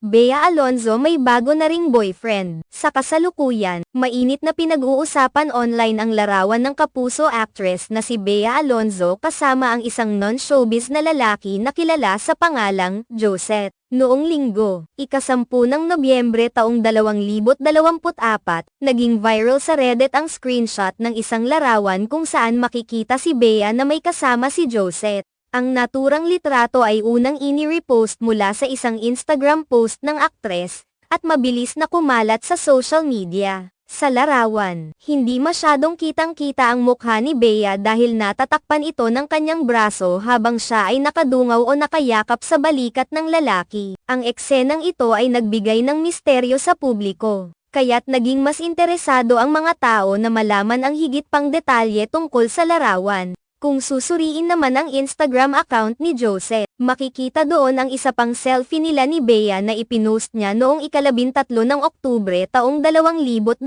Bea Alonzo may bago na ring boyfriend. Sa kasalukuyan, mainit na pinag-uusapan online ang larawan ng kapuso actress na si Bea Alonzo kasama ang isang non-showbiz na lalaki na kilala sa pangalang Josette. Noong linggo, ika-10 ng Nobyembre taong 2024, naging viral sa Reddit ang screenshot ng isang larawan kung saan makikita si Bea na may kasama si Josette. Ang naturang litrato ay unang ini-repost mula sa isang Instagram post ng aktres, at mabilis na kumalat sa social media. Sa larawan, hindi masyadong kitang-kita ang mukha ni Bea dahil natatakpan ito ng kanyang braso habang siya ay nakadungaw o nakayakap sa balikat ng lalaki. Ang eksenang ito ay nagbigay ng misteryo sa publiko, kaya't naging mas interesado ang mga tao na malaman ang higit pang detalye tungkol sa larawan. Kung susuriin naman ang Instagram account ni Josette, makikita doon ang isa pang selfie nila ni Bea na ipinost niya noong ika-13 ng Oktubre taong 2024.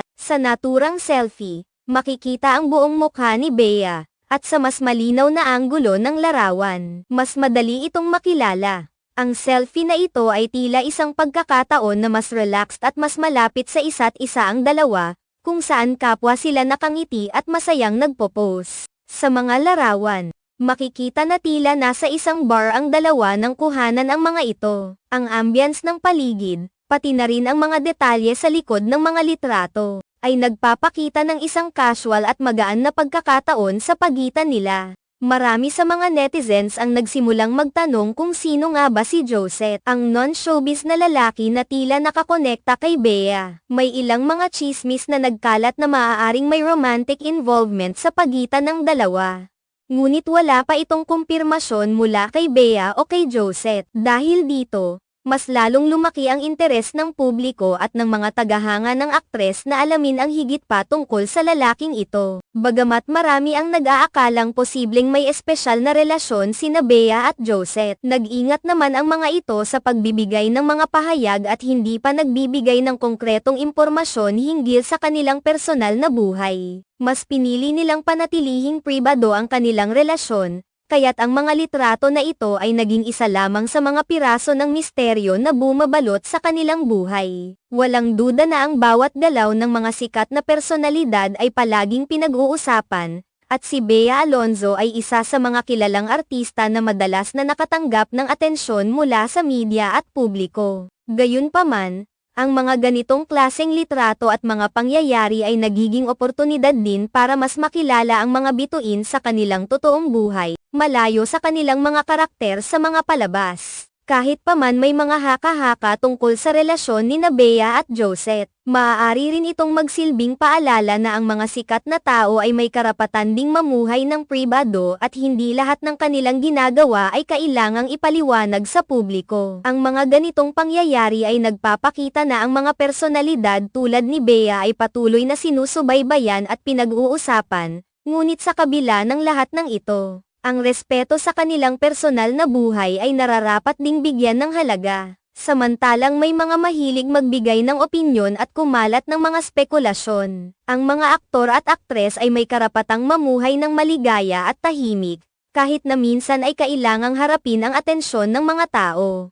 Sa naturang selfie, makikita ang buong mukha ni Bea, at sa mas malinaw na anggulo ng larawan, mas madali itong makilala. Ang selfie na ito ay tila isang pagkakataon na mas relaxed at mas malapit sa isa't isa ang dalawa, kung saan kapwa sila nakangiti at masayang nagpo-pose. Sa mga larawan, makikita na tila nasa isang bar ang dalawa nang kuhanan ang mga ito. Ang ambience ng paligid, pati na rin ang mga detalye sa likod ng mga litrato, ay nagpapakita ng isang casual at magaan na pagkakataon sa pagitan nila. Marami sa mga netizens ang nagsimulang magtanong kung sino nga ba si Josette, ang non-showbiz na lalaki na tila nakakonekta kay Bea. May ilang mga chismis na nagkalat na maaaring may romantic involvement sa pagitan ng dalawa. Ngunit wala pa itong kumpirmasyon mula kay Bea o kay Josette. Dahil dito, mas lalong lumaki ang interes ng publiko at ng mga tagahanga ng aktres na alamin ang higit pa tungkol sa lalaking ito. Bagamat marami ang nag-aakalang posibleng may espesyal na relasyon sina Bea at Josette, nag-ingat naman ang mga ito sa pagbibigay ng mga pahayag at hindi pa nagbibigay ng konkretong impormasyon hinggil sa kanilang personal na buhay. Mas pinili nilang panatilihing pribado ang kanilang relasyon, kaya't ang mga litrato na ito ay naging isa lamang sa mga piraso ng misteryo na bumabalot sa kanilang buhay. Walang duda na ang bawat galaw ng mga sikat na personalidad ay palaging pinag-uusapan, at si Bea Alonzo ay isa sa mga kilalang artista na madalas na nakatanggap ng atensyon mula sa media at publiko. Gayunpaman, ang mga ganitong klaseng litrato at mga pangyayari ay nagiging oportunidad din para mas makilala ang mga bituin sa kanilang totoong buhay, malayo sa kanilang mga karakter sa mga palabas. Kahit pa man may mga haka-haka tungkol sa relasyon ni Bea at Josette, maaari rin itong magsilbing paalala na ang mga sikat na tao ay may karapatan ding mamuhay ng pribado at hindi lahat ng kanilang ginagawa ay kailangang ipaliwanag sa publiko. Ang mga ganitong pangyayari ay nagpapakita na ang mga personalidad tulad ni Bea ay patuloy na sinusubaybayan at pinag-uusapan, ngunit sa kabila ng lahat ng ito, ang respeto sa kanilang personal na buhay ay nararapat ding bigyan ng halaga. Samantalang may mga mahilig magbigay ng opinyon at kumalat ng mga spekulasyon. Ang mga aktor at aktres ay may karapatang mamuhay ng maligaya at tahimik, kahit na minsan ay kailangang harapin ang atensyon ng mga tao.